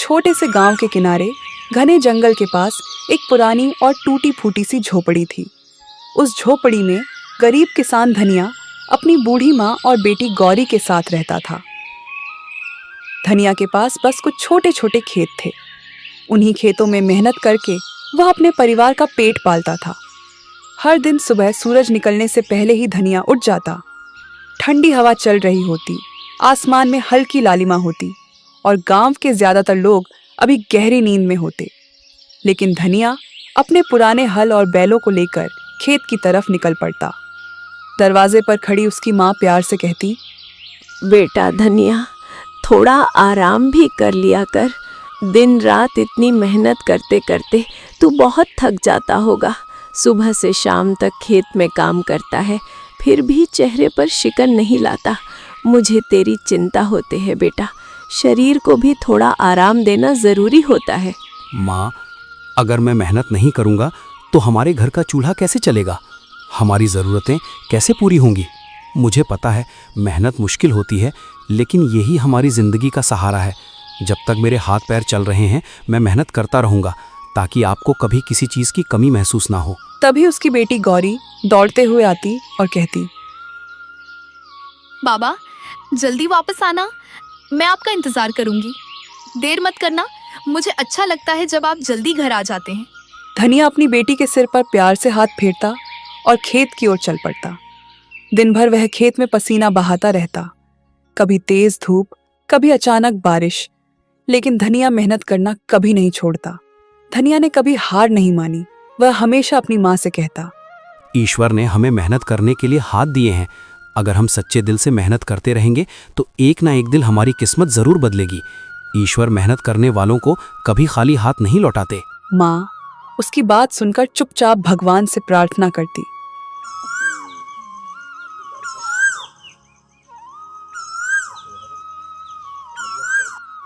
छोटे से गांव के किनारे घने जंगल के पास एक पुरानी और टूटी फूटी सी झोपड़ी थी। उस झोपड़ी में गरीब किसान धनिया अपनी बूढ़ी माँ और बेटी गौरी के साथ रहता था। धनिया के पास बस कुछ छोटे छोटे खेत थे। उन्हीं खेतों में मेहनत करके वह अपने परिवार का पेट पालता था। हर दिन सुबह सूरज निकलने से पहले ही धनिया उठ जाता। ठंडी हवा चल रही होती, आसमान में हल्की लालिमा होती और गांव के ज्यादातर लोग अभी गहरी नींद में होते। लेकिन धनिया अपने पुराने हल और बैलों को लेकर खेत की तरफ निकल पड़ता। दरवाजे पर खड़ी उसकी माँ प्यार से कहती, बेटा धनिया, थोड़ा आराम भी कर लिया कर। दिन रात इतनी मेहनत करते करते तू बहुत थक जाता होगा। सुबह से शाम तक खेत में काम करता है, फिर भी चेहरे पर शिकन नहीं लाता। मुझे तेरी चिंता होती है बेटा। शरीर को भी थोड़ा आराम देना जरूरी होता है। माँ, अगर मैं मेहनत नहीं करूँगा तो हमारे घर का चूल्हा कैसे चलेगा? हमारी ज़रूरतें कैसे पूरी होंगी? मुझे पता है मेहनत मुश्किल होती है, लेकिन यही हमारी ज़िंदगी का सहारा है। जब तक मेरे हाथ पैर चल रहे हैं मैं मेहनत करता रहूँगा, ताकि आपको कभी किसी चीज़ की कमी महसूस ना हो। तभी उसकी बेटी गौरी दौड़ते हुए आती और कहती, बाबा, जल्दी वापस आना, मैं आपका इंतजार करूंगी। देर मत करना, मुझे अच्छा लगता है जब आप जल्दी घर आ जाते हैं। धनिया अपनी बेटी के सिर पर प्यार से हाथ फेरता और खेत की ओर चल पड़ता। दिन भर वह खेत में पसीना बहाता रहता, कभी तेज धूप, कभी अचानक बारिश, लेकिन धनिया मेहनत करना कभी नहीं छोड़ता। धनिया ने कभी हार नहीं मानी। वह हमेशा अपनी माँ से कहता, ईश्वर ने हमें मेहनत करने के लिए हाथ दिए हैं। अगर हम सच्चे दिल से मेहनत करते रहेंगे तो एक ना एक दिन हमारी किस्मत ज़रूर बदलेगी। ईश्वर मेहनत करने वालों को कभी खाली हाथ नहीं लौटाते। माँ उसकी बात सुनकर चुपचाप भगवान से प्रार्थना करती।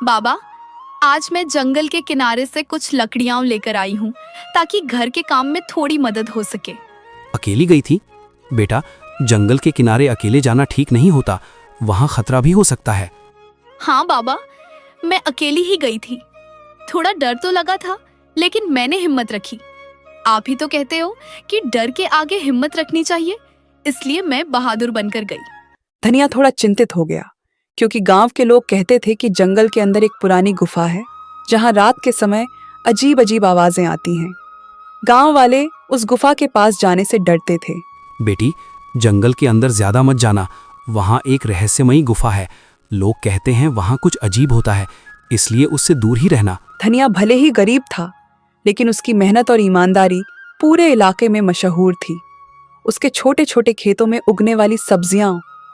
बाबा, आज मैं जंगल के किनारे से कुछ लकड़ियां लेकर आई हूँ, ताकि घर के काम में थोड़ी मदद हो सके। अकेली गई थी? बेटा, जंगल के किनारे अकेले जाना ठीक नहीं होता, वहाँ खतरा भी हो सकता है। हाँ बाबा, मैं अकेली ही गई थी। थोड़ा डर तो लगा था, लेकिन मैंने हिम्मत रखी। आप ही तो कहते हो कि डर के आगे हिम्मत रखनी चाहिए, इसलिए मैं बहादुर बनकर गई। धनिया थोड़ा चिंतित हो गया, क्योंकि गांव के लोग कहते थे कि जंगल के अंदर एक पुरानी गुफा है, जहां रात के समय अजीब अजीब आवाजें आती हैं। गांव वाले उस गुफा के पास जाने से डरते थे। बेटी, जंगल के अंदर ज्यादा मत जाना, वहाँ एक रहस्यमयी गुफा है। लोग कहते हैं वहाँ कुछ अजीब होता है, इसलिए उससे दूर ही रहना। धनिया भले ही गरीब था, लेकिन उसकी मेहनत और ईमानदारी पूरे इलाके में मशहूर थी। उसके छोटे छोटे खेतों में उगने वाली सब्जियां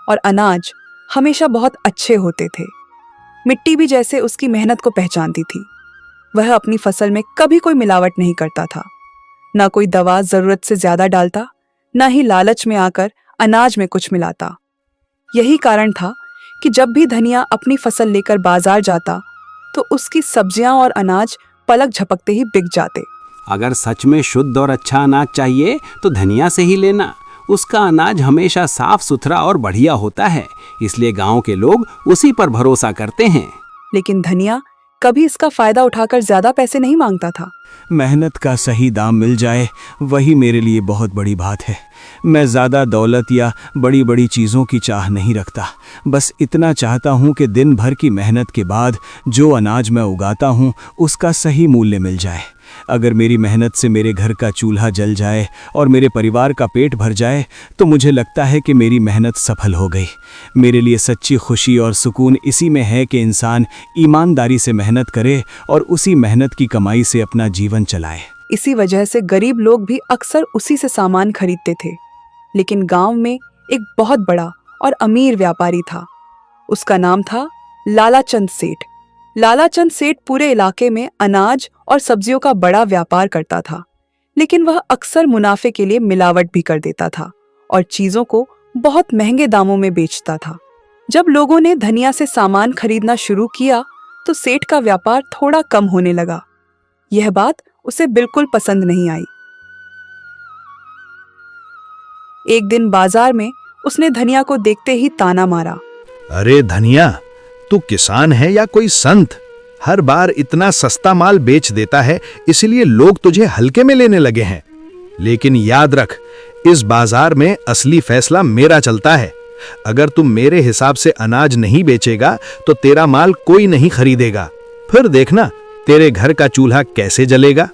और अनाज हमेशा बहुत अच्छे होते थे। मिट्टी भी जैसे उसकी मेहनत को पहचानती थी। वह अपनी फसल में कभी कोई मिलावट नहीं करता था, ना कोई दवा जरूरत से ज्यादा डालता, ना ही लालच में आकर अनाज में कुछ मिलाता। यही कारण था कि जब भी धनिया अपनी फसल लेकर बाजार जाता तो उसकी सब्जियां और अनाज पलक झपकते ही बिक जाते। अगर सच में शुद्ध और अच्छा अनाज चाहिए तो धनिया से ही लेना। उसका अनाज हमेशा साफ सुथरा और बढ़िया होता है, इसलिए गांव के लोग उसी पर भरोसा करते हैं। लेकिन धनिया कभी इसका फायदा उठाकर ज्यादा पैसे नहीं मांगता था। मेहनत का सही दाम मिल जाए, वही मेरे लिए बहुत बड़ी बात है। मैं ज़्यादा दौलत या बड़ी बड़ी चीज़ों की चाह नहीं रखता। बस इतना चाहता हूँ कि दिन भर की मेहनत के बाद जो अनाज मैं उगाता हूँ उसका सही मूल्य मिल जाए। अगर मेरी मेहनत से मेरे घर का चूल्हा जल जाए और मेरे परिवार का पेट भर जाए तो मुझे लगता है कि मेरी मेहनत सफल हो गई। मेरे लिए सच्ची खुशी और सुकून इसी में है कि इंसान ईमानदारी से मेहनत करे और उसी मेहनत की कमाई से अपना जीवन चलाए। इसी वजह से गरीब लोग भी अक्सर उसी से सामान खरीदते थे। लेकिन गांव में एक बहुत बड़ा और अमीर व्यापारी था। उसका नाम था लालाचंद सेठ। लालाचंद सेठ पूरे इलाके में अनाज और सब्जियों का बड़ा व्यापार करता था, लेकिन वह अक्सर मुनाफे के लिए मिलावट भी कर देता था और चीजों को बहुत महंगे दामों में बेचता था। जब लोगों ने धनिया से सामान खरीदना शुरू किया तो सेठ का व्यापार थोड़ा कम होने लगा। यह बात उसे बिल्कुल पसंद नहीं आई। एक दिन बाजार में उसने धनिया को देखते ही ताना मारा। अरे धनिया, तू किसान है या कोई संत? हर बार इतना सस्ता माल बेच देता है, इसलिए लोग तुझे हल्के में लेने लगे हैं। लेकिन याद रख, इस बाजार में असली फैसला मेरा चलता है। अगर तुम मेरे हिसाब से अनाज नहीं बेचेगा तो तेरा माल कोई नहीं खरीदेगा। फिर देखना तेरे घर का चूल्हा कैसे जलेगा।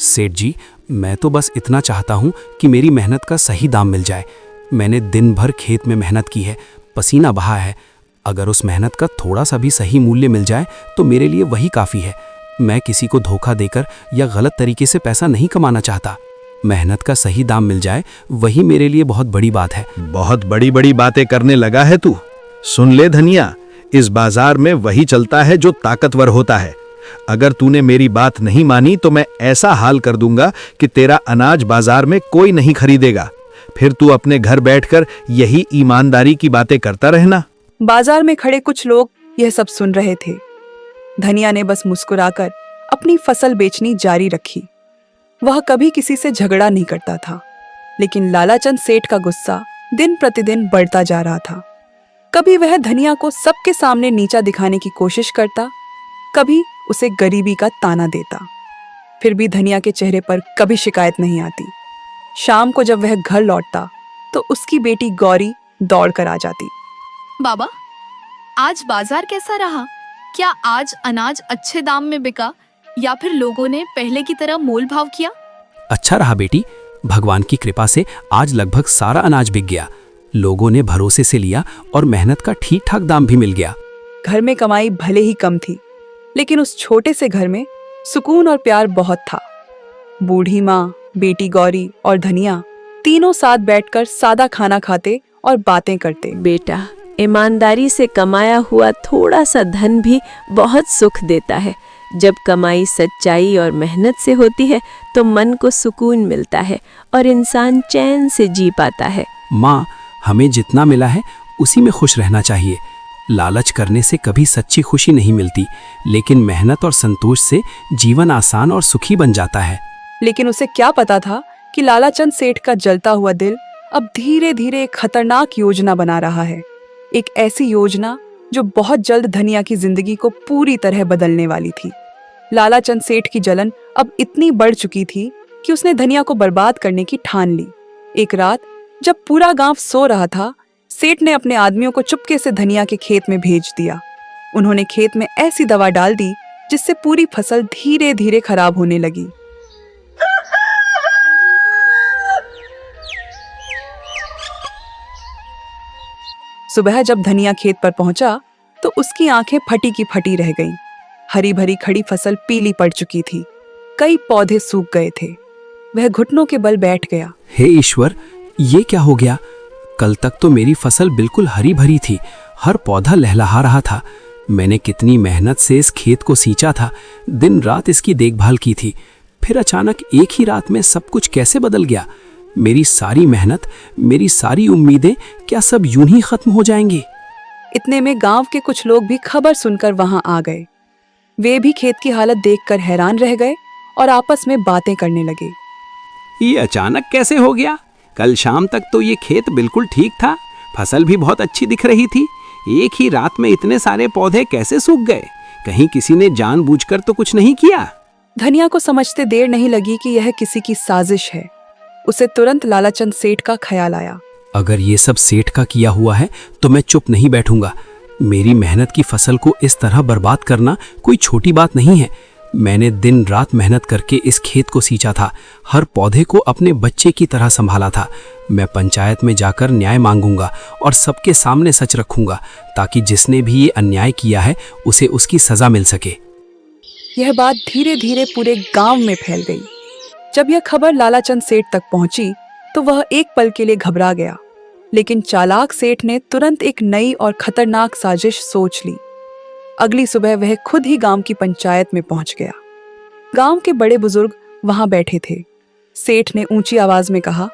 सेठ जी, मैं तो बस इतना चाहता हूँ कि मेरी मेहनत का सही दाम मिल जाए। मैंने दिन भर खेत में मेहनत की है, पसीना बहा है। अगर उस मेहनत का थोड़ा सा भी सही मूल्य मिल जाए तो मेरे लिए वही काफ़ी है। मैं किसी को धोखा देकर या गलत तरीके से पैसा नहीं कमाना चाहता। मेहनत का सही दाम मिल जाए वही मेरे लिए बहुत बड़ी बात है। बहुत बड़ी बड़ी बातें करने लगा है तू। सुन ले धनिया, इस बाजार में वही चलता है जो ताकतवर होता है। अगर तूने मेरी बात नहीं मानी तो मैं ऐसा हाल कर दूंगा कि तेरा अनाज बाजार में कोई नहीं खरीदेगा। फिर तू अपने घर बैठकर यही ईमानदारी की बातें करता रहना। बाजार में खड़े कुछ लोग यह सब सुन रहे थे। धनिया ने बस मुस्कुराकर अपनी फसल बेचनी जारी रखी। वह कभी किसी से झगड़ा नहीं करता था, लेकिन लालाचंद सेठ का गुस्सा दिन प्रतिदिन बढ़ता जा रहा था। कभी वह धनिया को सबके सामने नीचा दिखाने की कोशिश करता, कभी उसे गरीबी का ताना देता। फिर भी धनिया के चेहरे पर कभी शिकायत नहीं आती। शाम को जब वह घर लौटता तो उसकी बेटी गौरी दौड़ कर आ जाती। बाबा, आज बाजार कैसा रहा? क्या आज अनाज अच्छे दाम में बिका या फिर लोगों ने पहले की तरह मोल भाव किया? अच्छा रहा बेटी, भगवान की कृपा से आज लगभग सारा अनाज बिक गया। लोगों ने भरोसे से लिया और मेहनत का ठीक ठाक दाम भी मिल गया। घर में कमाई भले ही कम थी, लेकिन उस छोटे से घर में सुकून और प्यार बहुत था। बूढ़ी माँ, बेटी गौरी और धनिया तीनों साथ बैठकर सादा खाना खाते और बातें करते। बेटा, ईमानदारी से कमाया हुआ थोड़ा सा धन भी बहुत सुख देता है। जब कमाई सच्चाई और मेहनत से होती है तो मन को सुकून मिलता है और इंसान चैन से जी पाता है। माँ, हमें जितना मिला है उसी में खुश रहना चाहिए। लालच करने से कभी सच्ची खुशी नहीं मिलती, लेकिन मेहनत और संतोष से जीवन आसान और सुखी बन जाता है। लेकिन उसे क्या पता था कि लालाचंद सेठ का जलता हुआ दिल अब धीरे धीरे एक खतरनाक योजना बना रहा है। एक ऐसी योजना जो बहुत जल्द धनिया की जिंदगी को पूरी तरह बदलने वाली थी। लालाचंद सेठ की जलन अब इतनी बढ़ चुकी थी कि उसने धनिया को बर्बाद करने की ठान ली। एक रात जब पूरा गांव सो रहा था, सेठ ने अपने आदमियों को चुपके से धनिया के खेत में भेज दिया। उन्होंने खेत में ऐसी दवा डाल दी जिससे पूरी फसल धीरे धीरे खराब होने लगी। सुबह जब धनिया खेत पर पहुंचा तो उसकी आंखें फटी की फटी रह गईं। हरी भरी खड़ी फसल पीली पड़ चुकी थी। कई पौधे सूख गए थे। वह घुटनों के बल बैठ गया। हे ईश्वर, ये क्या हो गया? कल तक तो मेरी फसल बिल्कुल हरी भरी थी, हर पौधा लहलहा रहा था। मैंने कितनी मेहनत से इस खेत को सींचा था, दिन रात इसकी देखभाल की थी। फिर अचानक एक ही रात में सब कुछ कैसे बदल गया? मेरी सारी मेहनत, मेरी सारी उम्मीदें क्या सब यूं ही खत्म हो जाएंगी? इतने में गांव के कुछ लोग भी खबर सुनकर वहां आ गए। वे भी खेत की हालत देखकर हैरान रह गए और आपस में बातें करने लगे। ये अचानक कैसे हो गया? कल शाम तक तो ये खेत बिल्कुल ठीक था, फसल भी बहुत अच्छी दिख रही थी। एक ही रात में इतने सारे पौधे कैसे सूख गए? कहीं किसी ने जानबूझकर तो कुछ नहीं किया? धनिया को समझते देर नहीं लगी कि यह किसी की साजिश है। उसे तुरंत लालाचंद सेठ का ख्याल आया। अगर ये सब सेठ का किया हुआ है तो मैं चुप नहीं बैठूंगा। मेरी मेहनत की फसल को इस तरह बर्बाद करना कोई छोटी बात नहीं है। मैंने दिन रात मेहनत करके इस खेत को सींचा था, हर पौधे को अपने बच्चे की तरह संभाला था। मैं पंचायत में जाकर न्याय मांगूंगा और सबके सामने सच रखूंगा, ताकि जिसने भी ये अन्याय किया है उसे उसकी सजा मिल सके। यह बात धीरे धीरे पूरे गांव में फैल गई। जब यह खबर लालाचंद सेठ तक पहुंची तो वह एक पल के लिए घबरा गया, लेकिन चालाक सेठ ने तुरंत एक नई और खतरनाक साजिश सोच ली। अगली सुबह वह खुद ही गांव की पंचायत में पहुंच गया। गांव के बड़े बुजुर्ग वहां बैठे थे। सेठ ने ऊंची आवाज में कहा,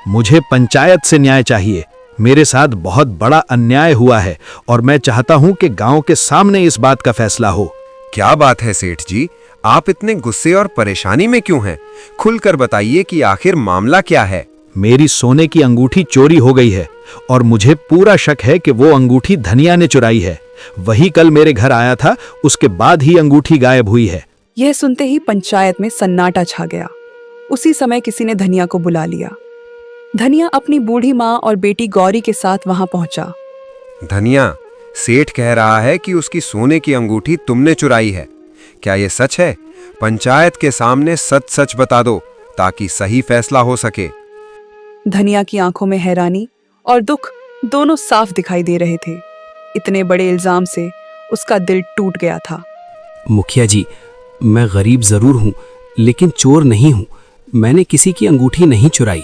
मुझे पंचायत से न्याय चाहिए। मेरे साथ बहुत बड़ा अन्याय हुआ है और मैं चाहता हूं कि गांव के सामने इस बात का फैसला हो। क्या बात है सेठ जी, आप इतने गुस्से और परेशानी में क्यों हैं? खुलकर बताइए कि आखिर मामला क्या है। मेरी सोने की अंगूठी चोरी हो गई है और मुझे पूरा शक है कि वो अंगूठी धनिया ने चुराई है। वही कल मेरे घर आया था, उसके बाद ही अंगूठी गायब हुई है। यह सुनते ही पंचायत में सन्नाटा छा गया। उसी समय किसी ने धनिया को बुला लिया। धनिया अपनी बूढ़ी माँ और बेटी गौरी के साथ वहां पहुंचा। धनिया, सेठ कह रहा है कि उसकी सोने की अंगूठी तुमने चुराई है। क्या ये सच है? पंचायत के सामने सच सच बता दो ताकि सही फैसला हो सके। धनिया की आंखों में हैरानी और दुख दोनों साफ दिखाई दे रहे थे। इतने बड़े इल्जाम से उसका दिल टूट गया था। मुखिया जी, मैं गरीब जरूर हूँ लेकिन चोर नहीं हूँ। मैंने किसी की अंगूठी नहीं चुराई।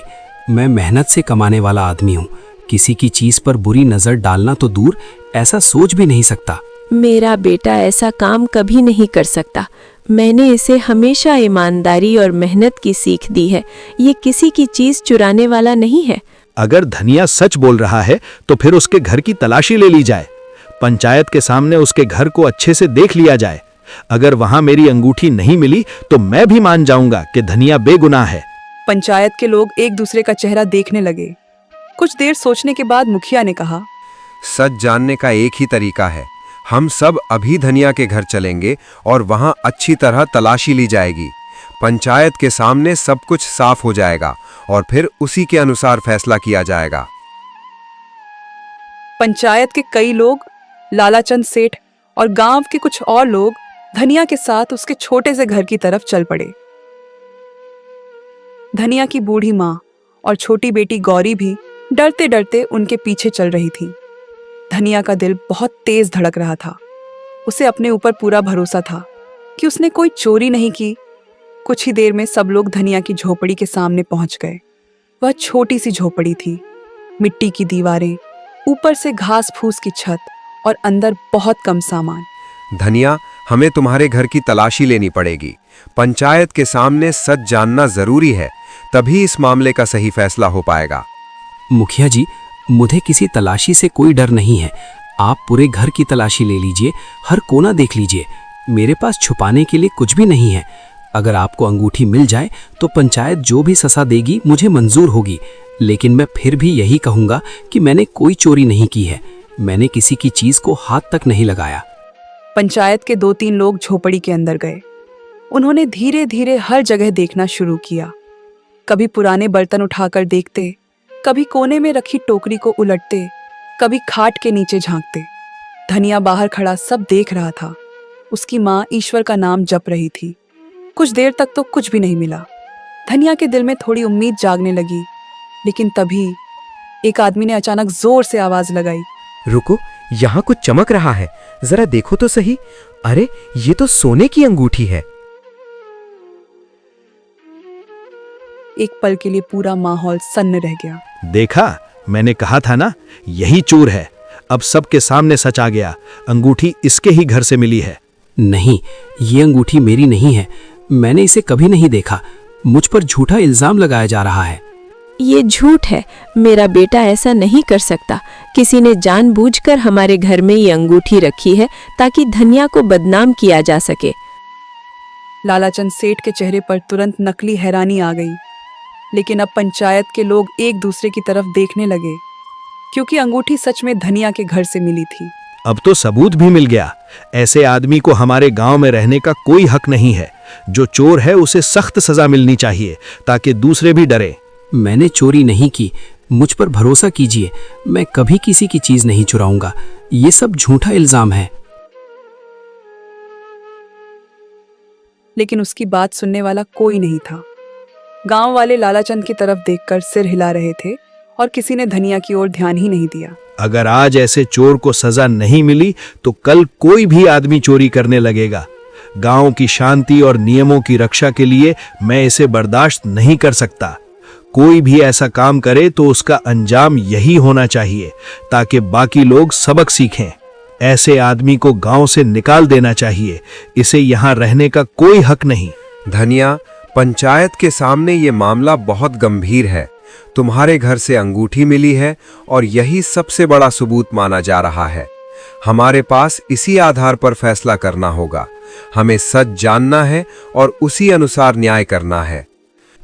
मैं मेहनत से कमाने वाला आदमी हूँ। किसी की चीज पर बुरी नजर डालना तो दूर, ऐसा सोच भी नहीं सकता। मेरा बेटा ऐसा काम कभी नहीं कर सकता। मैंने इसे हमेशा ईमानदारी और मेहनत की सीख दी है। ये किसी की चीज चुराने वाला नहीं है। अगर धनिया सच बोल रहा है तो फिर उसके घर की तलाशी ले ली जाए। पंचायत के सामने उसके घर को अच्छे से देख लिया जाए। अगर वहां मेरी अंगूठी नहीं मिली तो मैं भी मान जाऊंगा कि धनिया बेगुनाह है। पंचायत के लोग एक दूसरे का चेहरा देखने लगे। कुछ देर सोचने के बाद मुखिया ने कहा, सच जानने का एक ही तरीका है। हम सब अभी धनिया के घर चलेंगे और वहां अच्छी तरह तलाशी ली जाएगी। पंचायत के सामने सब कुछ साफ हो जाएगा और फिर उसी के अनुसार फैसला किया जाएगा। पंचायत के कई लोग, लालाचंद सेठ और गांव के कुछ और लोग धनिया के साथ उसके छोटे से घर की तरफ चल पड़े। धनिया की बूढ़ी माँ और छोटी बेटी गौरी भी डरते डरते उनके पीछे चल रही थी। धनिया का दिल बहुत तेज धड़क रहा था। उसे अपने ऊपर पूरा भरोसा था कि उसने कोई चोरी नहीं की। कुछ ही देर में सब लोग धनिया की झोपड़ी के सामने पहुंच गए। वह छोटी सी झोपड़ी थी, मिट्टी की दीवारें, ऊपर से घास फूस की छत और अंदर बहुत कम सामान। धनिया, हमें तुम्हारे घर की तलाशी लेनी पड़ेगी। पंचायत के सामने सच जानना जरूरी है, तभी इस मामले का सही फैसला हो पाएगा। मुखिया जी, मुझे किसी तलाशी से कोई डर नहीं है। आप पूरे घर की तलाशी ले लीजिए, हर कोना देख लीजिए। मेरे पास छुपाने के लिए कुछ भी नहीं है। अगर आपको अंगूठी मिल जाए तो पंचायत जो भी सजा देगी मुझे मंजूर होगी। लेकिन मैं फिर भी यही कहूँगा कि मैंने कोई चोरी नहीं की है। मैंने किसी की चीज को हाथ तक नहीं लगाया। पंचायत के 2-3 लोग झोपड़ी के अंदर गए। उन्होंने धीरे धीरे हर जगह देखना शुरू किया। कभी पुराने बर्तन उठाकर देखते, कभी कोने में रखी टोकरी को उलटते, कभी खाट के नीचे झांकते। धनिया बाहर खड़ा सब देख रहा था। उसकी माँ ईश्वर का नाम जप रही थी। कुछ देर तक तो कुछ भी नहीं मिला। धनिया के दिल में थोड़ी उम्मीद जागने लगी, लेकिन तभी एक आदमी ने अचानक जोर से आवाज लगाई, रुको, यहाँ कुछ चमक रहा है, जरा देखो तो सही। अरे, ये तो सोने की अंगूठी है। एक पल के लिए पूरा माहौल सन्न रह गया। देखा, मैंने कहा था ना, यही चोर है। अब सबके सामने सच आ गया। अंगूठी इसके ही घर से मिली है। नहीं, ये अंगूठी मेरी नहीं है। मैंने इसे कभी नहीं देखा। मुझ पर झूठा इल्जाम लगाया जा रहा है। ये झूठ है। मेरा बेटा ऐसा नहीं कर सकता। किसी ने जानबूझकर हमारे घर में ये अंगूठी रखी है ताकि धनिया को बदनाम किया जा सके। लालाचंद सेठ के चेहरे पर तुरंत नकली हैरानी आ गई। लेकिन अब पंचायत के लोग एक दूसरे की तरफ देखने लगे, क्योंकि अंगूठी सच में धनिया के घर से मिली थी। अब तो सबूत भी मिल गया। ऐसे आदमी को हमारे गांव में रहने का कोई हक नहीं है। जो चोर है उसे सख्त सजा मिलनी चाहिए ताकि दूसरे भी डरे। मैंने चोरी नहीं की। मुझ पर भरोसा कीजिए, मैं कभी किसी की चीज नहीं चुराऊंगा। ये सब झूठा इल्जाम है। लेकिन उसकी बात सुनने वाला कोई नहीं था। गांव वाले लालाचंद की तरफ देखकर सिर हिला रहे थे और किसी ने धनिया की ओर ध्यान ही नहीं दिया। अगर आज ऐसे चोर को सजा नहीं मिली तो कल कोई भी आदमी चोरी करने लगेगा। गांव की शांति और नियमों की रक्षा के लिए मैं इसे बर्दाश्त नहीं कर सकता। कोई भी ऐसा काम करे तो उसका अंजाम यही होना चाहिए ताकि बाकी लोग सबक सीखें। ऐसे आदमी को गांव से निकाल देना चाहिए। इसे यहाँ रहने का कोई हक नहीं। धनिया, पंचायत के सामने ये मामला बहुत गंभीर है। तुम्हारे घर से अंगूठी मिली है और यही सबसे बड़ा सबूत माना जा रहा है। हमारे पास इसी आधार पर फैसला करना होगा। हमें सच जानना है और उसी अनुसार न्याय करना है।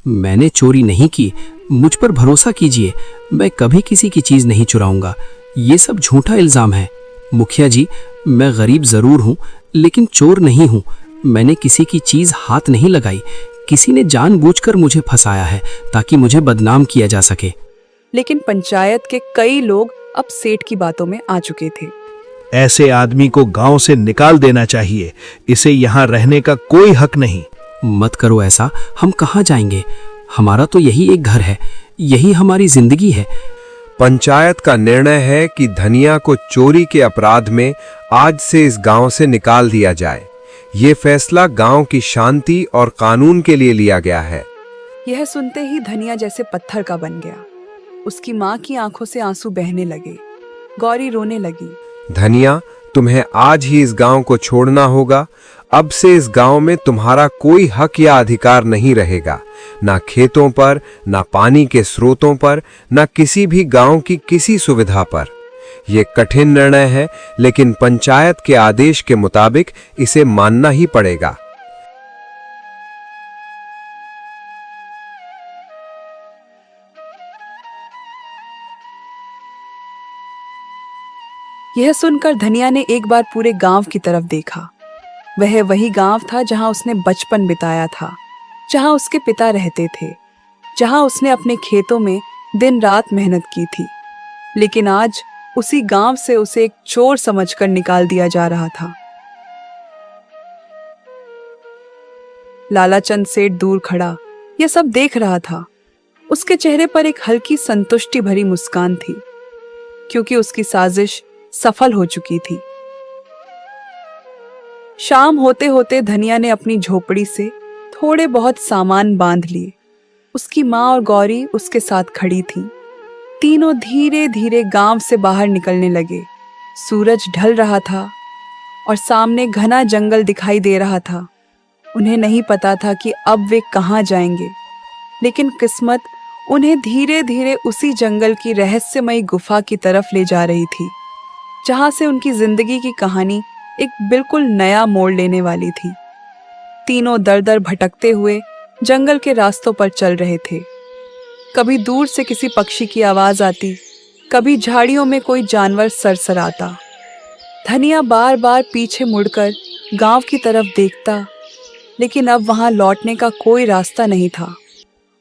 मैंने चोरी नहीं की। मुझ पर भरोसा कीजिए, मैं कभी किसी की चीज नहीं चुराऊंगा। ये सब झूठा इल्जाम है। मुखिया जी, मैं गरीब जरूर हूँ, लेकिन चोर नहीं हूँ। मैंने किसी की चीज हाथ नहीं लगाई। किसी ने जानबूझकर मुझे फंसाया है ताकि मुझे बदनाम किया जा सके। लेकिन पंचायत के कई लोग अब सेठ की बातों में आ चुके थे। ऐसे आदमी को गांव से निकाल देना चाहिए। इसे यहाँ रहने का कोई हक नहीं। मत करो ऐसा, हम कहाँ जाएंगे? हमारा तो यही एक घर है, यही हमारी जिंदगी है। पंचायत का निर्णय है कि धनिया को चोरी के अपराध में आज से इस गांव से निकाल दिया जाए। ये फैसला गांव की शांति और कानून के लिए लिया गया है। यह सुनते ही धनिया जैसे पत्थर का बन गया। उसकी माँ की आंखों से आंसू बहने लगे। गौरी रोने लगी। धनिया, तुम्हें आज ही इस गांव को छोड़ना होगा। अब से इस गांव में तुम्हारा कोई हक या अधिकार नहीं रहेगा, ना खेतों पर, ना पानी के स्रोतों पर, ना किसी भी गांव की किसी सुविधा पर। यह कठिन निर्णय है, लेकिन पंचायत के आदेश के मुताबिक इसे मानना ही पड़ेगा। यह सुनकर धनिया ने एक बार पूरे गांव की तरफ देखा। वह वही गांव था जहां उसने बचपन बिताया था, जहां उसके पिता रहते थे, जहां उसने अपने खेतों में दिन रात मेहनत की थी। लेकिन आज उसी गांव से उसे एक चोर समझकर निकाल दिया जा रहा था। लालाचंद सेठ दूर खड़ा यह सब देख रहा था। उसके चेहरे पर एक हल्की संतुष्टि भरी मुस्कान थी, क्योंकि उसकी साजिश सफल हो चुकी थी। शाम होते होते धनिया ने अपनी झोपड़ी से थोड़े बहुत सामान बांध लिए। उसकी माँ और गौरी उसके साथ खड़ी थीं। तीनों धीरे धीरे गांव से बाहर निकलने लगे। सूरज ढल रहा था और सामने घना जंगल दिखाई दे रहा था। उन्हें नहीं पता था कि अब वे कहाँ जाएंगे, लेकिन किस्मत उन्हें धीरे धीरे उसी जंगल की रहस्यमयी गुफा की तरफ ले जा रही थी, जहां से उनकी जिंदगी की कहानी एक बिल्कुल नया मोड़ लेने वाली थी। तीनों दर दर भटकते हुए जंगल के रास्तों पर चल रहे थे। कभी दूर से किसी पक्षी की आवाज आती, कभी झाड़ियों में कोई जानवर सरसराता। धनिया बार बार पीछे मुड़कर गांव की तरफ देखता, लेकिन अब वहां लौटने का कोई रास्ता नहीं था।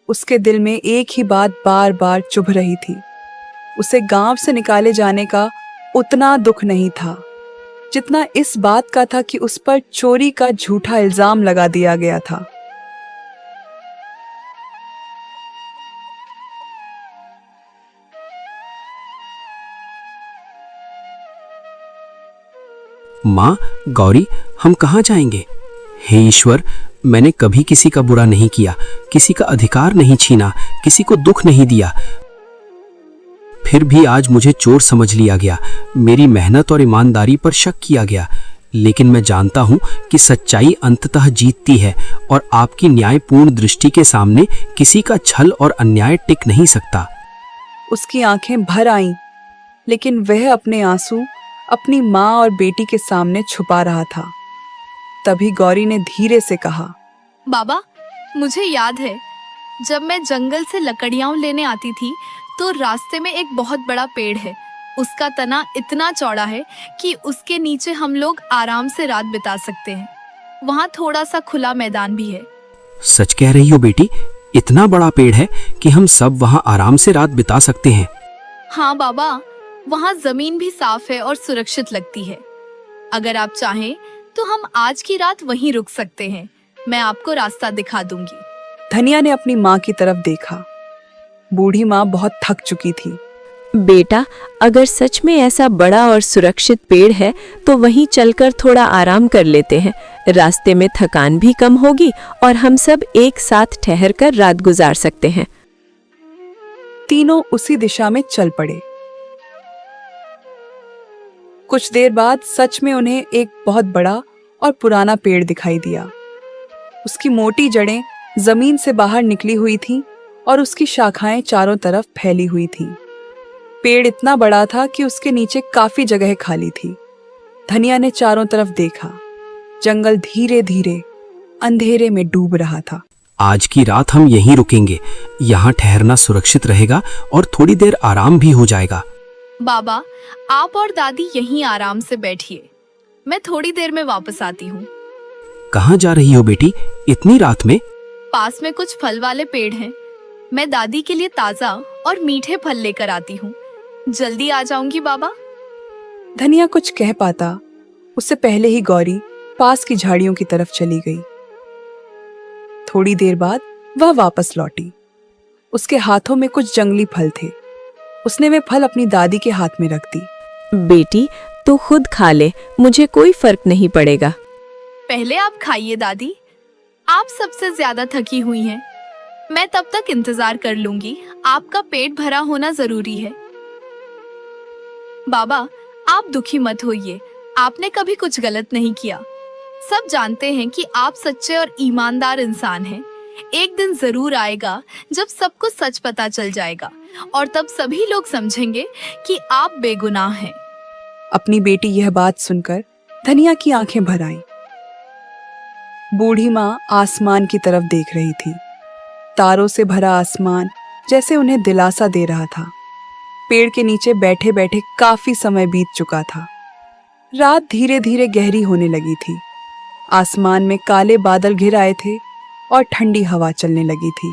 उसके दिल में एक ही बात बार बार चुभ रही थी। उसे गांव से निकाले जाने का उतना दुख नहीं था जितना इस बात का था कि उस पर चोरी का झूठा इल्जाम लगा दिया गया था। माँ, गौरी, हम कहाँ जाएंगे? हे ईश्वर, मैंने कभी किसी का बुरा नहीं किया, किसी का अधिकार नहीं छीना, किसी को दुख नहीं दिया। फिर भी आज मुझे चोर समझ लिया गया, मेरी मेहनत और ईमानदारी पर शक किया गया। लेकिन मैं जानता हूँ कि सच्चाई अंततः जीतती है और आपकी न्यायपूर्ण दृष्टि के सामने किसी का छल और अन्याय टिक नहीं सकता। उसकी आंखें भर आईं, लेकिन वह अपने आंसू अपनी माँ और बेटी के सामने छुपा रहा था। तभी गौरी ने धीरे से कहा, बाबा, मुझे याद है जब मैं जंगल से लकड़ियां लेने आती थी तो रास्ते में एक बहुत बड़ा पेड़ है। उसका तना इतना चौड़ा है कि उसके नीचे हम लोग आराम से रात बिता सकते हैं। वहाँ थोड़ा सा खुला मैदान भी है। सच कह रही हो बेटी? इतना बड़ा पेड़ है कि हम सब वहाँ आराम से रात बिता सकते हैं? हाँ बाबा, वहाँ जमीन भी साफ है और सुरक्षित लगती है। अगर आप चाहें तो हम आज की रात वहीं रुक सकते हैं। मैं आपको रास्ता दिखा दूंगी। धनिया ने अपनी माँ की तरफ देखा। बूढ़ी माँ बहुत थक चुकी थी। बेटा, अगर सच में ऐसा बड़ा और सुरक्षित पेड़ है तो वहीं चलकर थोड़ा आराम कर लेते हैं। रास्ते में थकान भी कम होगी और हम सब एक साथ ठहरकर रात गुजार सकते हैं। तीनों उसी दिशा में चल पड़े। कुछ देर बाद सच में उन्हें एक बहुत बड़ा और पुराना पेड़ दिखाई दिया। उसकी मोटी जड़ें जमीन से बाहर निकली हुई थीं और उसकी शाखाएं चारों तरफ फैली हुई थीं। पेड़ इतना बड़ा था कि उसके नीचे काफी जगह खाली थी। धनिया ने चारों तरफ देखा। जंगल धीरे धीरे अंधेरे में डूब रहा था। आज की रात हम यहीं रुकेंगे। यहाँ ठहरना सुरक्षित रहेगा और थोड़ी देर आराम भी हो जाएगा। बाबा, आप और दादी यहीं आराम से बैठिए, मैं थोड़ी देर में वापस आती हूँ। कहाँ जा रही हो बेटी इतनी रात में? पास में कुछ फल वाले पेड़ हैं, मैं दादी के लिए ताजा और मीठे फल लेकर आती हूँ। जल्दी आ जाऊंगी बाबा। धनिया कुछ कह पाता उससे पहले ही गौरी पास की झाड़ियों की तरफ चली गई। थोड़ी देर बाद वह वापस लौटी। उसके हाथों में कुछ जंगली फल थे। उसने वे फल अपनी दादी के हाथ में रख दी। बेटी, तू खुद खा ले, मुझे कोई फर्क नहीं पड़ेगा। पहले आप खाइए दादी, आप सबसे ज्यादा थकी हुई हैं। मैं तब तक इंतजार कर लूंगी, आपका पेट भरा होना जरूरी है। बाबा, आप दुखी मत होइए, आपने कभी कुछ गलत नहीं किया। सब जानते हैं कि आप सच्चे और ईमानदार इंसान हैं। एक दिन जरूर आएगा जब सबको सच पता चल जाएगा और तब सभी लोग समझेंगे कि आप बेगुनाह हैं। अपनी बेटी यह बात सुनकर धनिया की आंखें भर आईं। बूढ़ी माँ आसमान की तरफ देख रही थी। तारों से भरा आसमान जैसे उन्हें दिलासा दे रहा था। पेड़ के नीचे बैठे बैठे काफी समय बीत चुका था। रात धीरे धीरे गहरी होने लगी थी। आसमान में काले बादल घिर आए थे और ठंडी हवा चलने लगी थी।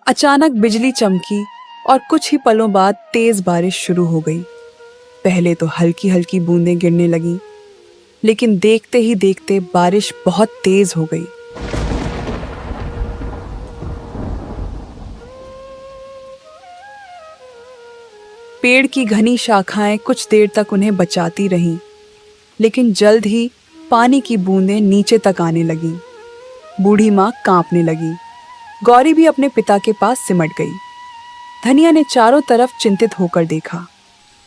अचानक बिजली चमकी और कुछ ही पलों बाद तेज बारिश शुरू हो गई। पहले तो हल्की हल्की बूंदें गिरने लगीं, लेकिन देखते ही देखते बारिश बहुत तेज हो गई। पेड़ की घनी शाखाएं कुछ देर तक उन्हें बचाती रहीं, लेकिन जल्द ही पानी की बूंदें नीचे तक आने लगीं। बूढ़ी माँ कांपने लगी। गौरी भी अपने पिता के पास सिमट गई। धनिया ने चारों तरफ चिंतित होकर देखा।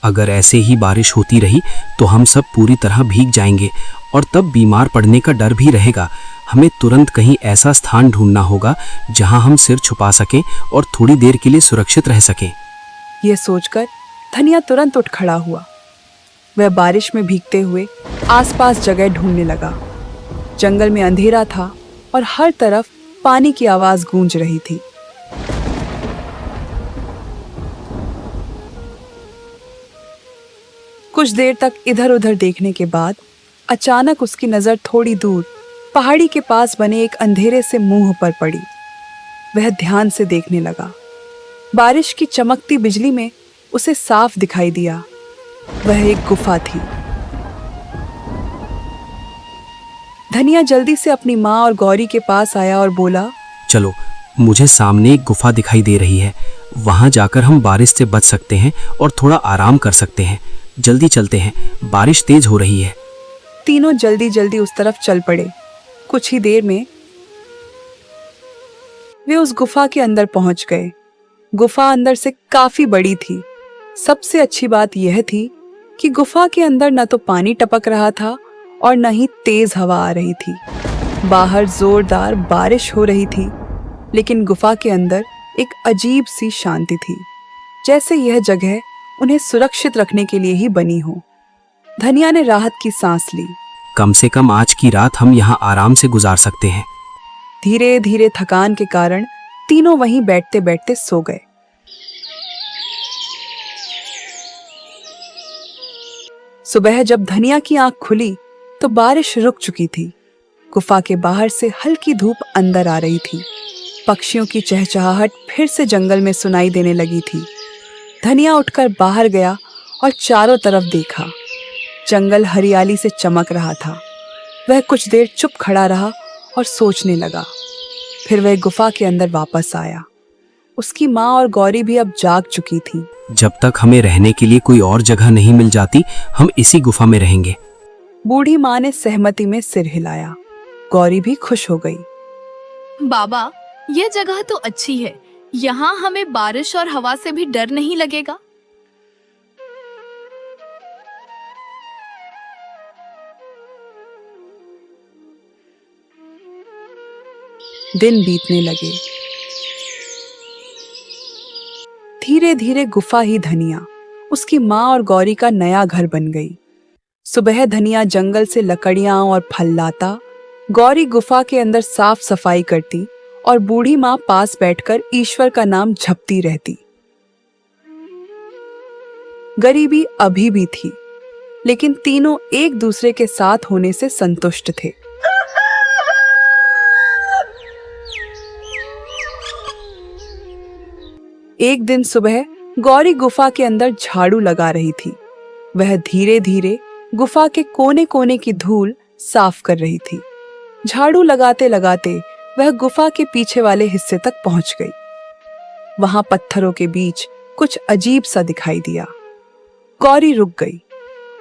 अगर ऐसे ही बारिश होती रही तो हम सब पूरी तरह भीग जाएंगे और तब बीमार पड़ने का डर भी रहेगा। हमें तुरंत कहीं ऐसा स्थान ढूंढना होगा जहां हम सिर छुपा सकें और थोड़ी देर के लिए सुरक्षित रह सकें। यह सोचकर धनिया तुरंत उठ खड़ा हुआ। वह बारिश में भीगते हुए आसपास जगह ढूंढने लगा। जंगल में अंधेरा था और हर तरफ पानी की आवाज गूंज रही थी। कुछ देर तक इधर उधर देखने के बाद अचानक उसकी नजर थोड़ी दूर पहाड़ी के पास बने एक अंधेरे से मुंह पर पड़ी। वह ध्यान से देखने लगा। बारिश की चमकती बिजली में उसे साफ दिखाई दिया। वह एक गुफा थी। धनिया जल्दी से अपनी माँ और गौरी के पास आया और बोला, चलो, मुझे सामने एक गुफा दिखाई दे रही है। वहां जाकर हम बारिश से बच सकते हैं और थोड़ा आराम कर सकते हैं। जल्दी चलते हैं, बारिश तेज हो रही है। तीनों जल्दी जल्दी उस तरफ चल पड़े। कुछ ही देर में वे उस गुफा के अंदर पहुंच गए। गुफा अंदर से काफी बड़ी थी। सबसे अच्छी बात यह थी कि गुफा के अंदर न तो पानी टपक रहा था और न ही तेज हवा आ रही थी। बाहर जोरदार बारिश हो रही थी, लेकिन गुफा के अंदर एक अजीब सी शांति थी, जैसे यह जगह उन्हें सुरक्षित रखने के लिए ही बनी हो। धनिया ने राहत की सांस ली। कम से कम आज की रात हम यहाँ आराम से गुजार सकते हैं। धीरे धीरे थकान के कारण तीनों वहीं बैठते बैठते सो गए। सुबह जब धनिया की आंख खुली तो बारिश रुक चुकी थी। गुफा के बाहर से हल्की धूप अंदर आ रही थी। पक्षियों की चहचहाहट फिर से जंगल में सुनाई देने लगी थी। धनिया उठकर बाहर गया और चारों तरफ देखा। जंगल हरियाली से चमक रहा था। वह कुछ देर चुप खड़ा रहा और सोचने लगा। फिर वह गुफा के अंदर वापस आया। उसकी माँ और गौरी भी अब जाग चुकी थी। जब तक हमें रहने के लिए कोई और जगह नहीं मिल जाती, हम इसी गुफा में रहेंगे। बूढ़ी माँ ने सहमति में सिर हिलाया। गौरी भी खुश हो गई। बाबा, यह जगह तो अच्छी है। यहाँ हमें बारिश और हवा से भी डर नहीं लगेगा। दिन बीतने लगे। धीरे धीरे गुफा ही धनिया, उसकी माँ और गौरी का नया घर बन गई। सुबह धनिया जंगल से लकड़ियां और फल लाता, गौरी गुफा के अंदर साफ सफाई करती और बूढ़ी माँ पास बैठकर ईश्वर का नाम जपती रहती। गरीबी अभी भी थी, लेकिन तीनों एक दूसरे के साथ होने से संतुष्ट थे। एक दिन सुबह गौरी गुफा के अंदर झाड़ू लगा रही थी। वह धीरे धीरे गुफा के कोने कोने की धूल साफ कर रही थी। झाड़ू लगाते लगाते वह गुफा के पीछे वाले हिस्से तक पहुंच गई। वहां पत्थरों के बीच कुछ अजीब सा दिखाई दिया। गौरी रुक गई।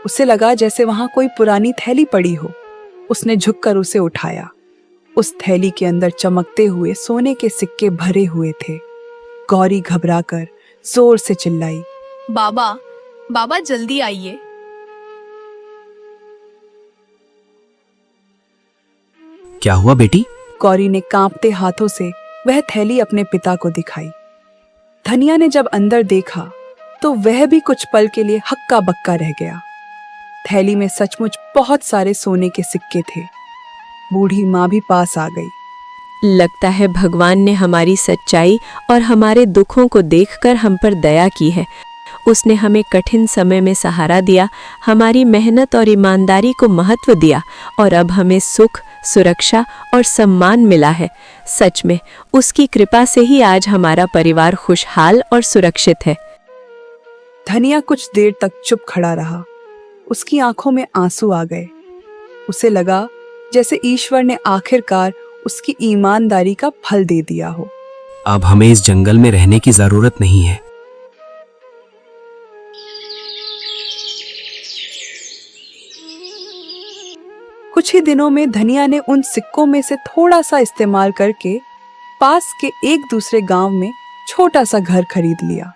उसे लगा जैसे वहां कोई पुरानी थैली पड़ी हो। उसने झुककर उसे उठाया। उस थैली के अंदर चमकते हुए सोने के सिक्के भरे हुए थे। गौरी घबराकर जोर से चिल्लाई, बाबा, बाबा जल्दी आइए। क्या हुआ बेटी? गौरी ने कांपते हाथों से वह थैली अपने पिता को दिखाई। धनिया ने जब अंदर देखा तो वह भी कुछ पल के लिए हक्का बक्का रह गया। थैली में सचमुच बहुत सारे सोने के सिक्के थे। बूढ़ी माँ भी पास आ गई। लगता है भगवान ने हमारी सच्चाई और हमारे दुखों को देखकर हम पर दया की है। उसने हमें कठिन समय में सहारा दिया, हमारी मेहनत और ईमानदारी को महत्व दिया और अब हमें सुख, सुरक्षा और सम्मान मिला है। सच में उसकी कृपा से ही आज हमारा परिवार खुशहाल और सुरक्षित है। धनिया कुछ देर तक चुप खड़ा रहा। उसकी आंखों में आंसू आ गए। उसे लगा जैसे ईश्वर ने आखिरकार उसकी ईमानदारी का फल दे दिया हो। अब हमें इस जंगल में रहने की जरूरत नहीं है। कुछ ही दिनों में धनिया ने उन सिक्कों में से थोड़ा सा इस्तेमाल करके पास के एक दूसरे गांव में छोटा सा घर खरीद लिया।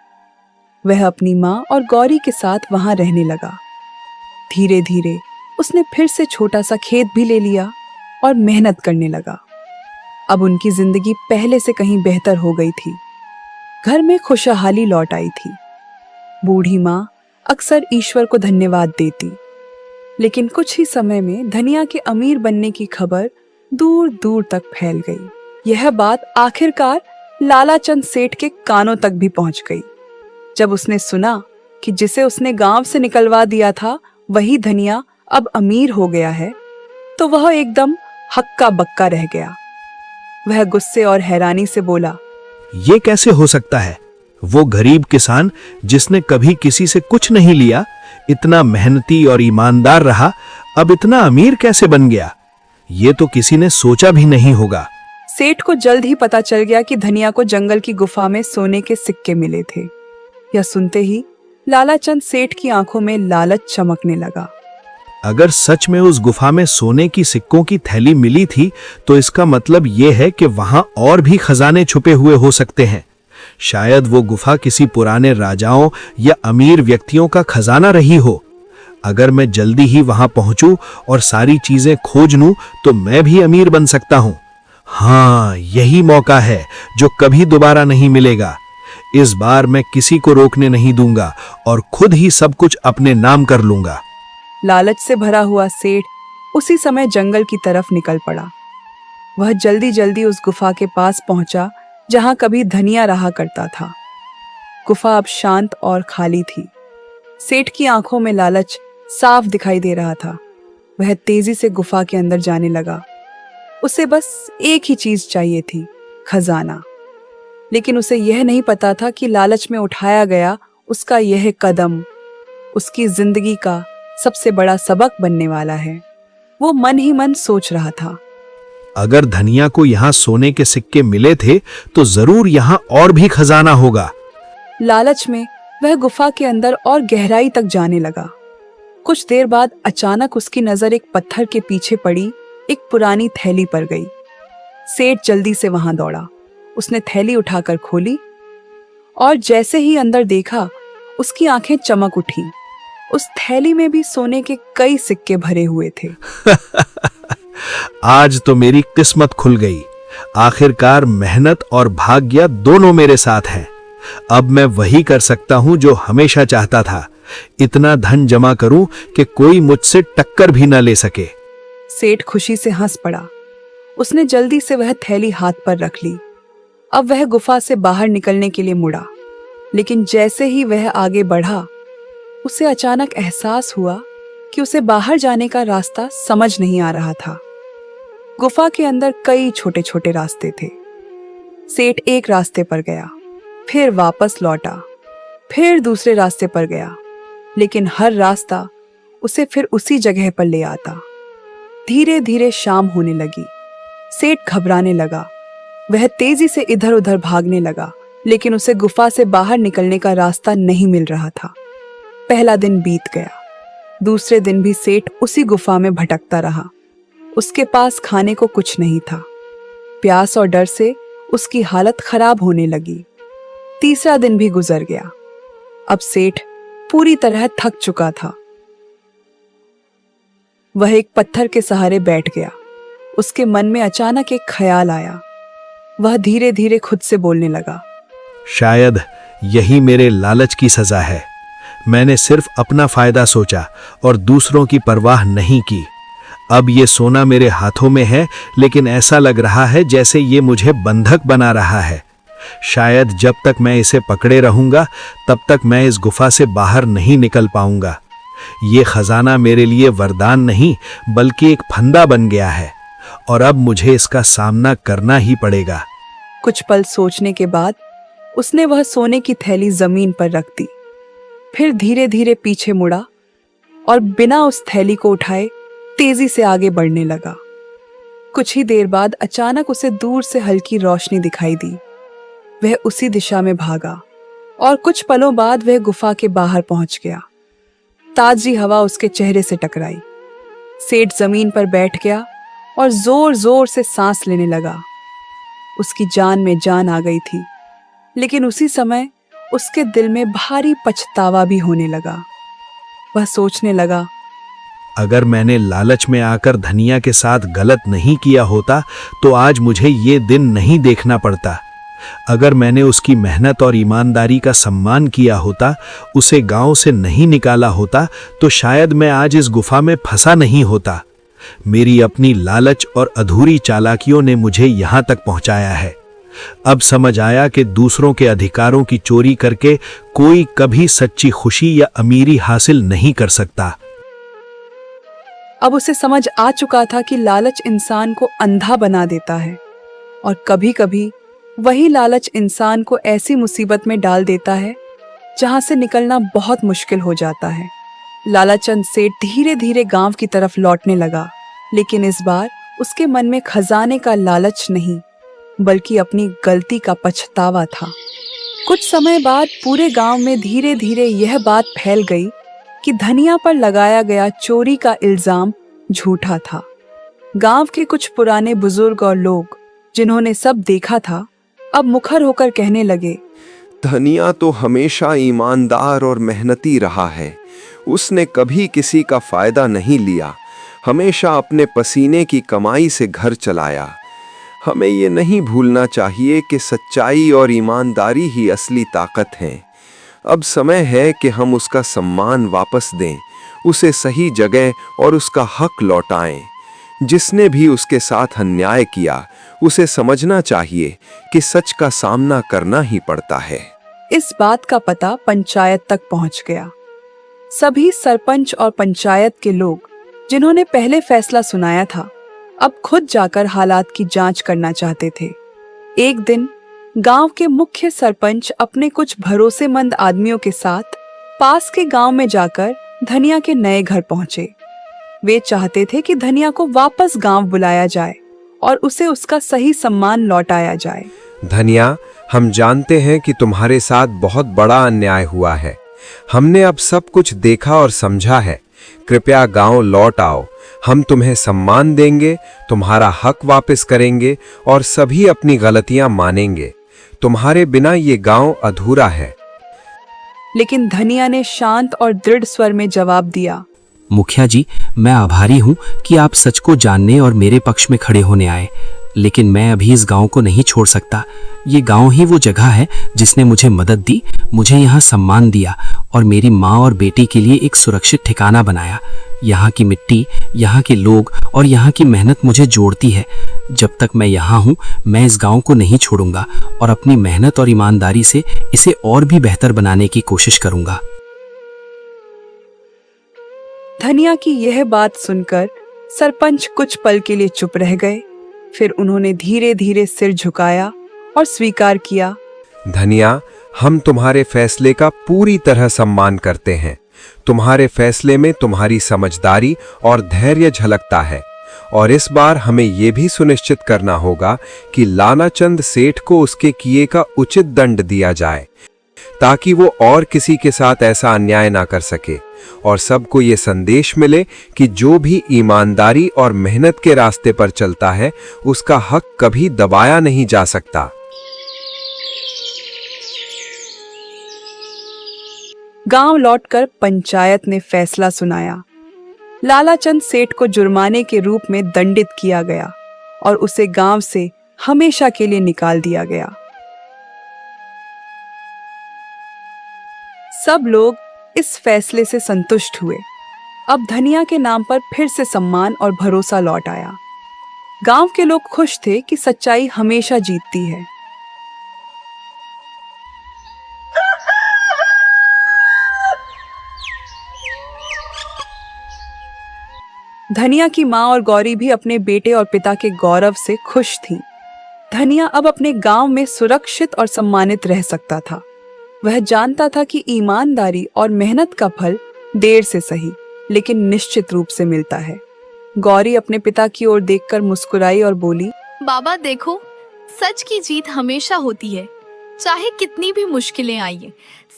वह अपनी माँ और गौरी के साथ वहां रहने लगा। धीरे धीरे उसने फिर से छोटा सा खेत भी ले लिया और मेहनत करने लगा। अब उनकी जिंदगी पहले से कहीं बेहतर हो गई थी। घर में खुशहाली लौट आई थी। बूढ़ी माँ अक्सर ईश्वर को धन्यवाद देती, लेकिन कुछ ही समय में धनिया के अमीर बनने की खबर दूर दूर तक फैल गई। यह बात आखिरकार लालाचंद सेठ के कानों तक भी पहुंच गई। जब उसने सुना कि जिसे उसने गांव से निकलवा दिया था वही धनिया अब अमीर हो गया है, तो वह एकदम हक्का बक्का रह गया। वह गुस्से और हैरानी से बोला, ये कैसे हो सकता है? वो गरीब किसान जिसने कभी किसी से कुछ नहीं लिया, इतना मेहनती और ईमानदार रहा, अब इतना अमीर कैसे बन गया? ये तो किसी ने सोचा भी नहीं होगा। सेठ को जल्द ही पता चल गया कि धनिया को जंगल की गुफा में सोने के सिक्के मिले थे। यह सुनते ही लालाचंद सेठ की आंखों में लालच चमकने लगा। अगर सच में उस गुफा में सोने की सिक्कों की थैली मिली थी, तो इसका मतलब यह है कि वहां और भी खजाने छुपे हुए हो सकते हैं। शायद वो गुफा किसी पुराने राजाओं या अमीर व्यक्तियों का खजाना रही हो। अगर मैं जल्दी ही वहां पहुंचूं और सारी चीजें खोज लूं, तो मैं भी अमीर बन सकता हूं। हाँ, यही मौका है जो कभी दोबारा नहीं मिलेगा। इस बार मैं किसी को रोकने नहीं दूंगा और खुद ही सब कुछ अपने नाम कर लूंगा। लालच से भरा हुआ सेठ उसी समय जंगल की तरफ निकल पड़ा। वह जल्दी जल्दी उस गुफा के पास पहुंचा जहां कभी धनिया रहा करता था। गुफा अब शांत और खाली थी। सेठ की आंखों में लालच साफ दिखाई दे रहा था। वह तेजी से गुफा के अंदर जाने लगा। उसे बस एक ही चीज चाहिए थी, खजाना। लेकिन उसे यह नहीं पता था कि लालच में उठाया गया उसका यह कदम उसकी जिंदगी का सबसे बड़ा सबक बनने वाला है। वो मन ही मन सोच रहा था, अगर धनिया को यहाँ सोने के सिक्के मिले थे, तो जरूर यहाँ और भी खजाना होगा। लालच में वह गुफा के अंदर और गहराई तक जाने लगा। कुछ देर बाद अचानक उसकी नजर एक पत्थर के पीछे पड़ी एक पुरानी थैली पर गई। सेठ जल्दी से वहां दौड़ा। उसने थैली उठाकर खोली और जैसे ही अंदर देखा, उसकी आंखें चमक उठी। उस थैली में भी सोने के कई सिक्के भरे हुए थे। आज तो मेरी किस्मत खुल गई। आखिरकार मेहनत और भाग्य दोनों मेरे साथ हैं। अब मैं वही कर सकता हूं जो हमेशा चाहता था, इतना धन जमा करूं कि कोई मुझसे टक्कर भी न ले सके। सेठ खुशी से हंस पड़ा। उसने जल्दी से वह थैली हाथ पर रख ली। अब वह गुफा से बाहर निकलने के लिए मुड़ा, लेकिन जैसे ही वह आगे बढ़ा, उसे अचानक एहसास हुआ कि उसे बाहर जाने का रास्ता समझ नहीं आ रहा था। गुफा के अंदर कई छोटे छोटे रास्ते थे। सेठ एक रास्ते पर गया, फिर वापस लौटा, फिर दूसरे रास्ते पर गया, लेकिन हर रास्ता उसे फिर उसी जगह पर ले आता। धीरे धीरे शाम होने लगी। सेठ घबराने लगा। वह तेजी से इधर उधर भागने लगा, लेकिन उसे गुफा से बाहर निकलने का रास्ता नहीं मिल रहा था। पहला दिन बीत गया। दूसरे दिन भी सेठ उसी गुफा में भटकता रहा। उसके पास खाने को कुछ नहीं था। प्यास और डर से उसकी हालत खराब होने लगी। तीसरा दिन भी गुजर गया। अब सेठ पूरी तरह थक चुका था। वह एक पत्थर के सहारे बैठ गया। उसके मन में अचानक एक ख्याल आया। वह धीरे धीरे खुद से बोलने लगा, शायद यही मेरे लालच की सजा है। मैंने सिर्फ अपना फायदा सोचा और दूसरों की परवाह नहीं की। अब ये सोना मेरे हाथों में है, लेकिन ऐसा लग रहा है जैसे ये मुझे बंधक बना रहा है। शायद जब तक मैं इसे पकड़े रहूंगा, तब तक मैं इस गुफा से बाहर नहीं निकल पाऊंगा। ये खजाना मेरे लिए वरदान नहीं, बल्कि एक फंदा बन गया है, और अब मुझे इसका सामना करना ही पड़ेगा। कुछ पल सोचने के बाद उसने वह सोने की थैली जमीन पर रख दी। फिर धीरे धीरे पीछे मुड़ा और बिना उस थैली को उठाए तेजी से आगे बढ़ने लगा। कुछ ही देर बाद अचानक उसे दूर से हल्की रोशनी दिखाई दी। वह उसी दिशा में भागा और कुछ पलों बाद वह गुफा के बाहर पहुंच गया। ताजी हवा उसके चेहरे से टकराई। सेठ जमीन पर बैठ गया और जोर जोर से सांस लेने लगा। उसकी जान में जान आ गई थी, लेकिन उसी समय उसके दिल में भारी पछतावा भी होने लगा। वह सोचने लगा, अगर मैंने लालच में आकर धनिया के साथ गलत नहीं किया होता, तो आज मुझे ये दिन नहीं देखना पड़ता। अगर मैंने उसकी मेहनत और ईमानदारी का सम्मान किया होता, उसे गांव से नहीं निकाला होता, तो शायद मैं आज इस गुफा में फंसा नहीं होता। मेरी अपनी लालच और अधूरी चालाकियों ने मुझे यहां तक पहुंचाया है। अब समझ आया कि दूसरों के अधिकारों की चोरी करके कोई कभी सच्ची खुशी या अमीरी हासिल नहीं कर सकता। अब उसे समझ आ चुका था कि लालच इंसान को अंधा बना देता है, और कभी-कभी वही लालच इंसान को ऐसी मुसीबत में डाल देता है जहां से निकलना बहुत मुश्किल हो जाता है। लालाचंद सेठ धीरे धीरे गांव की तरफ लौटने लगा, लेकिन इस बार उसके मन में खजाने का लालच नहीं, बल्कि अपनी गलती का पछतावा था। कुछ समय बाद पूरे गांव में धीरे धीरे यह बात फैल गई कि धनिया पर लगाया गया चोरी का इल्जाम झूठा था। गांव के कुछ पुराने बुजुर्ग और लोग, जिन्होंने सब देखा था, अब मुखर होकर कहने लगे, धनिया तो हमेशा ईमानदार और मेहनती रहा है। उसने कभी किसी का फायदा नहीं लिया, हमेशा अपने पसीने की कमाई से घर चलाया। हमें ये नहीं भूलना चाहिए कि सच्चाई और ईमानदारी ही असली ताकत हैं। अब समय है कि हम उसका सम्मान वापस दें, उसे सही जगह और उसका हक लौटाएं। जिसने भी उसके साथ अन्याय किया, उसे समझना चाहिए कि सच का सामना करना ही पड़ता है। इस बात का पता पंचायत तक पहुंच गया। सभी सरपंच और पंचायत के लोग, जिन्होंने पहले फैसला सुनाया था, अब खुद जाकर हालात की जांच करना चाहते थे। एक दिन गांव के मुख्य सरपंच अपने कुछ भरोसेमंद आदमियों के साथ पास के गांव में जाकर धनिया के नए घर पहुंचे। वे चाहते थे कि धनिया को वापस गांव बुलाया जाए और उसे उसका सही सम्मान लौटाया जाए। धनिया, हम जानते हैं कि तुम्हारे साथ बहुत बड़ा अन्याय हुआ है। हमने अब सब कुछ देखा और समझा है। कृपया गांव लौट आओ। हम तुम्हें सम्मान देंगे, तुम्हारा हक वापस करेंगे और सभी अपनी गलतियां मानेंगे। तुम्हारे बिना ये गांव अधूरा है। लेकिन धनिया ने शांत और दृढ़ स्वर में जवाब दिया, मुखिया जी, मैं आभारी हूँ कि आप सच को जानने और मेरे पक्ष में खड़े होने आए, लेकिन मैं अभी इस गांव को नहीं छोड़ सकता। ये गांव ही वो जगह है जिसने मुझे मदद दी, मुझे यहाँ सम्मान दिया और मेरी माँ और बेटी के लिए एक सुरक्षित ठिकाना बनाया। यहाँ की मिट्टी, यहाँ के लोग और यहाँ की मेहनत मुझे जोड़ती है। जब तक मैं यहाँ हूँ, मैं इस गांव को नहीं छोड़ूंगा और अपनी मेहनत और ईमानदारी से इसे और भी बेहतर बनाने की कोशिश करूंगा। धनिया की यह बात सुनकर सरपंच कुछ पल के लिए चुप रह गए। फिर उन्होंने धीरे धीरे सिर झुकाया और स्वीकार किया। धनिया, हम तुम्हारे फैसले का पूरी तरह सम्मान करते हैं। तुम्हारे फैसले में तुम्हारी समझदारी और धैर्य झलकता है और इस बार हमें यह भी सुनिश्चित करना होगा कि लानाचंद सेठ को उसके किए का उचित दंड दिया जाए, ताकि वो और किसी के साथ ऐसा अन्याय ना कर सके और सबको ये संदेश मिले कि जो भी ईमानदारी और मेहनत के रास्ते पर चलता है उसका हक कभी दबाया नहीं जा सकता। गांव लौटकर पंचायत ने फैसला सुनाया। लालाचंद सेठ को जुर्माने के रूप में दंडित किया गया और उसे गांव से हमेशा के लिए निकाल दिया गया। सब लोग इस फैसले से संतुष्ट हुए। अब धनिया के नाम पर फिर से सम्मान और भरोसा लौट आया। गांव के लोग खुश थे कि सच्चाई हमेशा जीतती है। धनिया की माँ और गौरी भी अपने बेटे और पिता के गौरव से खुश थीं। धनिया अब अपने गांव में सुरक्षित और सम्मानित रह सकता था। वह जानता था कि ईमानदारी और मेहनत का फल देर से सही लेकिन निश्चित रूप से मिलता है। गौरी अपने पिता की ओर देखकर मुस्कुराई और बोली, बाबा देखो, सच की जीत हमेशा होती है, चाहे कितनी भी मुश्किलें आइए।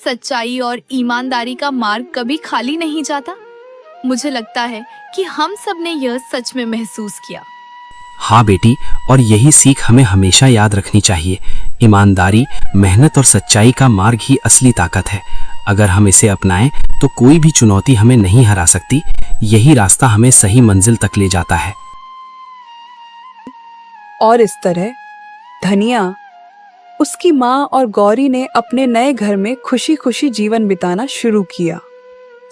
सच्चाई और ईमानदारी का मार्ग कभी खाली नहीं जाता। मुझे लगता है कि हम सब ने यह सच में महसूस किया। हाँ बेटी, और यही सीख हमें हमेशा याद रखनी चाहिए। ईमानदारी, मेहनत और सच्चाई का मार्ग ही असली ताकत है। अगर हम इसे अपनाएं तो कोई भी चुनौती हमें नहीं हरा सकती। यही रास्ता हमें सही मंजिल तक ले जाता है। और इस तरह धनिया, उसकी माँ और गौरी ने अपने नए घर में खुशी खुशी जीवन बिताना शुरू किया।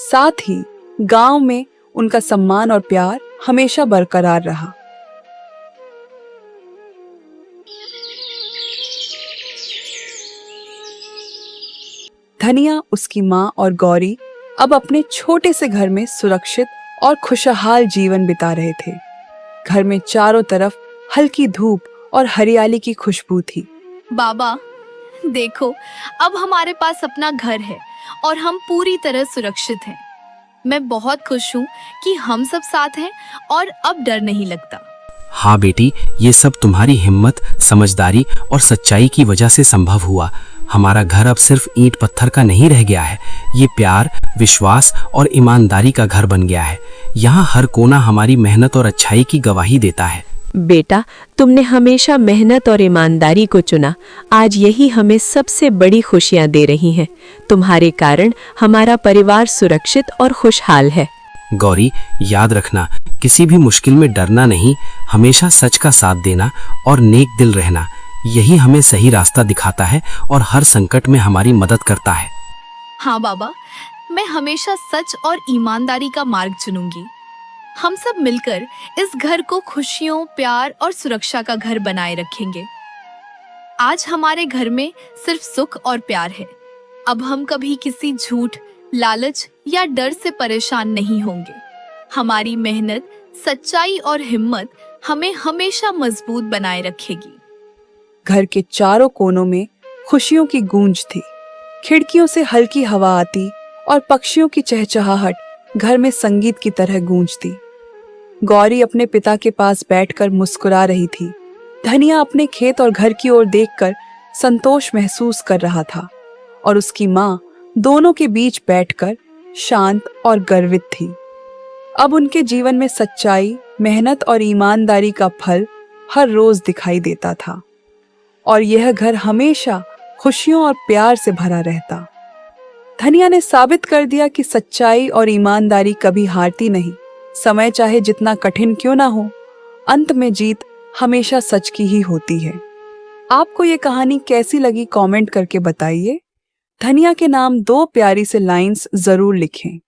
साथ ही गांव में उनका सम्मान और प्यार हमेशा बरकरार रहा। धनिया, उसकी माँ और गौरी अब अपने छोटे से घर में सुरक्षित और खुशहाल जीवन बिता रहे थे। घर में चारों तरफ हल्की धूप और हरियाली की खुशबू थी। बाबा देखो, अब हमारे पास अपना घर है और हम पूरी तरह सुरक्षित हैं। मैं बहुत खुश हूँ कि हम सब साथ हैं और अब डर नहीं लगता। हाँ बेटी, ये सब तुम्हारी हिम्मत, समझदारी और सच्चाई की वजह से संभव हुआ। हमारा घर अब सिर्फ ईंट पत्थर का नहीं रह गया है। ये प्यार, विश्वास और ईमानदारी का घर बन गया है। यहाँ हर कोना हमारी मेहनत और अच्छाई की गवाही देता है। बेटा, तुमने हमेशा मेहनत और ईमानदारी को चुना। आज यही हमें सबसे बड़ी खुशियां दे रही हैं। तुम्हारे कारण हमारा परिवार सुरक्षित और खुशहाल है। गौरी, याद रखना, किसी भी मुश्किल में डरना नहीं, हमेशा सच का साथ देना और नेक दिल रहना, यही हमें सही रास्ता दिखाता है और हर संकट में हमारी मदद करता है। हाँ बाबा, मैं हमेशा सच और ईमानदारी का मार्ग चुनूंगी। हम सब मिलकर इस घर को खुशियों, प्यार और सुरक्षा का घर बनाए रखेंगे। आज हमारे घर में सिर्फ सुख और प्यार है। अब हम कभी किसी झूठ, लालच या डर से परेशान नहीं होंगे। हमारी मेहनत, सच्चाई और हिम्मत हमें हमेशा मजबूत बनाए रखेगी। घर के चारों कोनों में खुशियों की गूंज थी। खिड़कियों से हल्की हवा आती और पक्षियों की चहचहाहट घर में संगीत की तरह गूंजती। गौरी अपने पिता के पास बैठकर मुस्कुरा रही थी। धनिया अपने खेत और घर की ओर देखकर संतोष महसूस कर रहा था और उसकी माँ दोनों के बीच बैठकर शांत और गर्वित थी। अब उनके जीवन में सच्चाई, मेहनत और ईमानदारी का फल हर रोज दिखाई देता था और यह घर हमेशा खुशियों और प्यार से भरा रहता। धनिया ने साबित कर दिया कि सच्चाई और ईमानदारी कभी हारती नहीं। समय चाहे जितना कठिन क्यों ना हो, अंत में जीत हमेशा सच की ही होती है। आपको ये कहानी कैसी लगी कमेंट करके बताइए। धनिया के नाम 2 प्यारी से लाइंस जरूर लिखें।